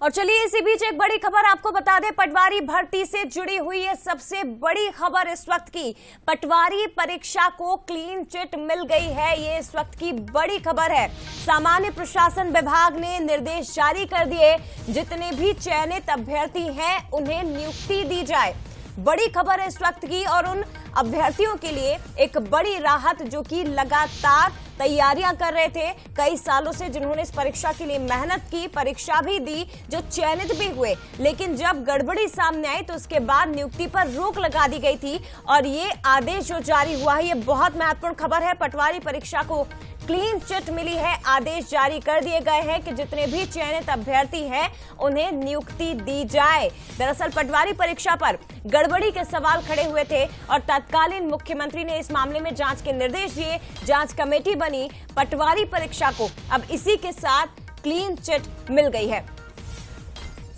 और चलिए इसी बीच एक बड़ी खबर आपको बता दें, पटवारी भर्ती से जुड़ी हुई है सबसे बड़ी खबर इस वक्त की। पटवारी परीक्षा को क्लीन चिट मिल गई है, ये इस वक्त की बड़ी खबर है। सामान्य प्रशासन विभाग ने निर्देश जारी कर दिए, जितने भी चयनित अभ्यर्थी हैं उन्हें नियुक्ति दी जाए। बड़ी खबर है इस वक्त की और उन अभ्यर्थियों के लिए एक बड़ी राहत जो कि लगातार तैयारियां कर रहे थे कई सालों से, जिन्होंने इस परीक्षा के लिए मेहनत की, परीक्षा भी दी, जो चयनित भी हुए, लेकिन जब गड़बड़ी सामने आई तो उसके बाद नियुक्ति पर रोक लगा दी गई थी। और ये आदेश जो जारी हुआ है, ये बहुत महत्वपूर्ण खबर है। पटवारी परीक्षा को क्लीन चिट मिली है, आदेश जारी कर दिए गए हैं कि जितने भी चयनित अभ्यर्थी हैं उन्हें नियुक्ति दी जाए। दरअसल पटवारी परीक्षा पर गड़बड़ी के सवाल खड़े हुए थे और तत्कालीन मुख्यमंत्री ने इस मामले में जांच के निर्देश दिए, जांच कमेटी बनी। पटवारी परीक्षा को अब इसी के साथ क्लीन चिट मिल गई है।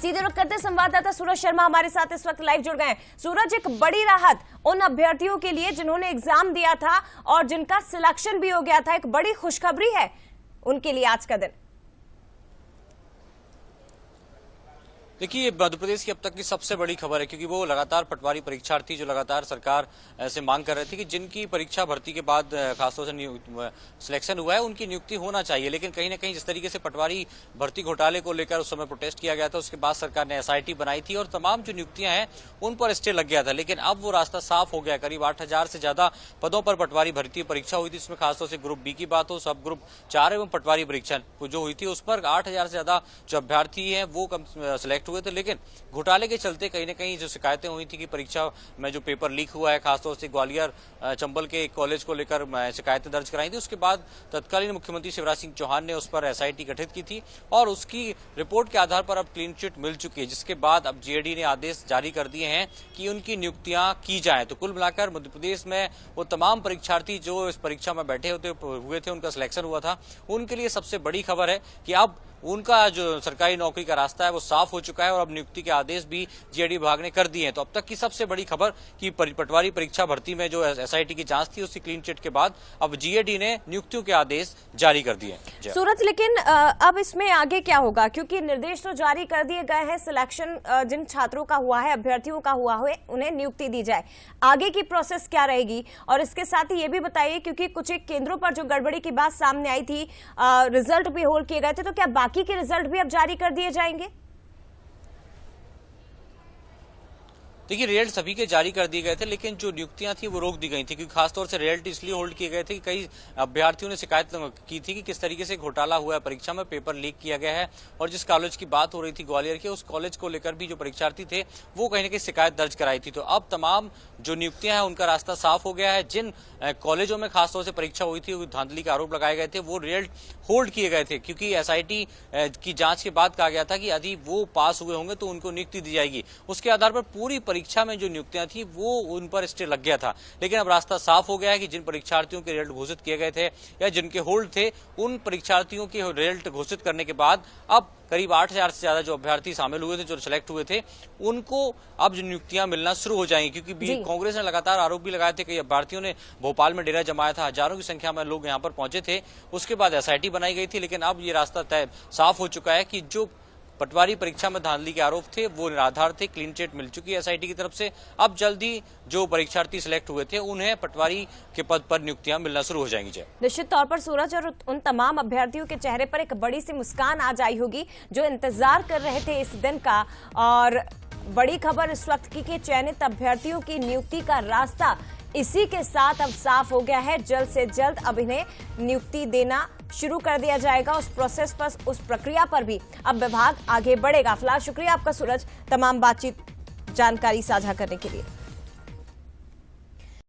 सीधे रुख करते संवाददाता सूरज शर्मा हमारे साथ इस वक्त लाइव जुड़ गए हैं। सूरज, एक बड़ी राहत उन अभ्यर्थियों के लिए जिन्होंने एग्जाम दिया था और जिनका सिलेक्शन भी हो गया था, एक बड़ी खुशखबरी है उनके लिए आज का दिन। देखिए, मध्य प्रदेश की अब तक की सबसे बड़ी खबर है, क्योंकि वो लगातार पटवारी परीक्षार्थी जो लगातार सरकार से मांग कर रहे थे कि जिनकी परीक्षा भर्ती के बाद खासतौर से सिलेक्शन हुआ है उनकी नियुक्ति होना चाहिए। लेकिन कहीं ना कहीं जिस तरीके से पटवारी भर्ती घोटाले को लेकर उस समय प्रोटेस्ट किया गया था, उसके बाद सरकार ने SIT बनाई थी और तमाम जो नियुक्तियां हैं उन पर स्टे लग गया था। लेकिन अब वो रास्ता साफ हो गया। करीब 8,000 से ज्यादा पदों पर पटवारी भर्ती परीक्षा हुई थी। इसमें खासतौर से ग्रुप B की बात हो, सब ग्रुप 4 एवं पटवारी परीक्षा जो हुई थी उस पर 8,000 से ज्यादा जो अभ्यर्थी हैं वो सिलेक्ट हुए थे। लेकिन घोटाले के चलते कहीं न कहीं जो शिकायतें हुई थी कि परीक्षा में जो पेपर लीक हुआ है, खासतौर से ग्वालियर चंबल के कॉलेज को लेकर शिकायतें दर्ज कराई थी। उसके बाद तत्कालीन मुख्यमंत्री शिवराज सिंह चौहान ने उस पर SIT गठित की थी और उसकी रिपोर्ट के आधार पर अब क्लीन चिट मिल चुकी है, जिसके बाद अब GAD ने आदेश जारी कर दिए हैं कि उनकी नियुक्तियां की जाएं। तो कुल मिलाकर मध्य प्रदेश में वो तमाम परीक्षार्थी जो इस परीक्षा में बैठे हुए थे, उनका सिलेक्शन हुआ था, उनके लिए सबसे बड़ी खबर है कि अब उनका जो सरकारी नौकरी का रास्ता है वो साफ हो चुका है और अब नियुक्ति के आदेश भी GAD विभाग ने कर दिए हैं। तो अब तक की सबसे बड़ी खबर कि पटवारी परीक्षा भर्ती में जो SIT की जांच थी उसकी क्लीन चिट के बाद अब GAD ने नियुक्तियों के आदेश जारी कर दिए हैं। सूरज, लेकिन अब इसमें आगे क्या होगा, क्योंकि निर्देश तो जारी कर दिए गए हैं, सिलेक्शन जिन छात्रों का हुआ है, अभ्यर्थियों का हुआ है, उन्हें नियुक्ति दी जाए। आगे की प्रोसेस क्या रहेगी? और इसके साथ ही ये भी बताइए, क्योंकि कुछ एक केंद्रों पर जो गड़बड़ी की बात सामने आई थी, रिजल्ट भी होल्ड किए गए थे, तो क्या बाकी के रिजल्ट भी अब जारी कर दिए जाएंगे? देखिए, रिजल्ट सभी के जारी कर दिए गए थे, लेकिन जो नियुक्तियां थी वो रोक दी गई थी, क्योंकि खासतौर से रिजल्ट इसलिए होल्ड किए गए थे कि कई अभ्यर्थियों ने शिकायत की थी कि किस तरीके से घोटाला हुआ है, परीक्षा में पेपर लीक किया गया है। और जिस कॉलेज की बात हो रही थी ग्वालियर के, उस कॉलेज को लेकर भी जो परीक्षार्थी थे वो कहीं ना कहीं शिकायत दर्ज कराई थी। तो अब तमाम जो नियुक्तियां हैं उनका रास्ता साफ हो गया है। जिन कॉलेजों में खासतौर से परीक्षा हुई थी, धांधली के आरोप लगाए गए थे, वो रिजल्ट होल्ड किए गए थे, क्योंकि SIT की जांच के बाद कहा गया था कि यदि वो पास हुए होंगे तो उनको नियुक्ति दी जाएगी। उसके आधार पर पूरी परीक्षा में जो नियुक्तियां थी वो उन पर स्टे लग गया था। लेकिन अब रास्ता साफ हो गया है कि जिन परीक्षार्थियों के रिजल्ट घोषित किए गए थे या जिनके होल्ड थे, उन परीक्षार्थियों के रिजल्ट घोषित करने के बाद अब करीब 8,000 से ज्यादा जो अभ्यर्थी शामिल हुए थे, जो सिलेक्ट हुए थे, उनको अब जो नियुक्तियां मिलना शुरू हो जाएंगी। क्योंकि कांग्रेस ने लगातार आरोप भी लगाए थे, कई अभ्यर्थियों ने भोपाल में डेरा जमाया था, हजारों की संख्या में लोग यहां पर पहुंचे थे। उसके बाद SIT बनाई गई थी, लेकिन अब ये रास्ता तय साफ हो चुका है कि जो पटवारी परीक्षा में धांधली के आरोप थे वो निराधार थे। क्लीन चिट मिल चुकी है SIT की तरफ से। अब जल्दी जो परीक्षार्थी सिलेक्ट हुए थे उन्हें पटवारी के पद पर नियुक्तियां मिलना शुरू हो जाएंगी। निश्चित तौर पर सूरज, और उन तमाम अभ्यर्थियों के चेहरे पर एक बड़ी सी मुस्कान आज आई होगी जो इंतजार कर रहे थे इस दिन का। और बड़ी खबर इस वक्त की कि चयनित अभ्यर्थियों की नियुक्ति का रास्ता इसी के साथ अब साफ हो गया है। जल्द से जल्द अब इन्हें नियुक्ति देना शुरू कर दिया जाएगा। उस प्रोसेस पर, उस प्रक्रिया पर भी अब विभाग आगे बढ़ेगा। फिलहाल शुक्रिया आपका सूरज, तमाम बातचीत जानकारी साझा करने के लिए।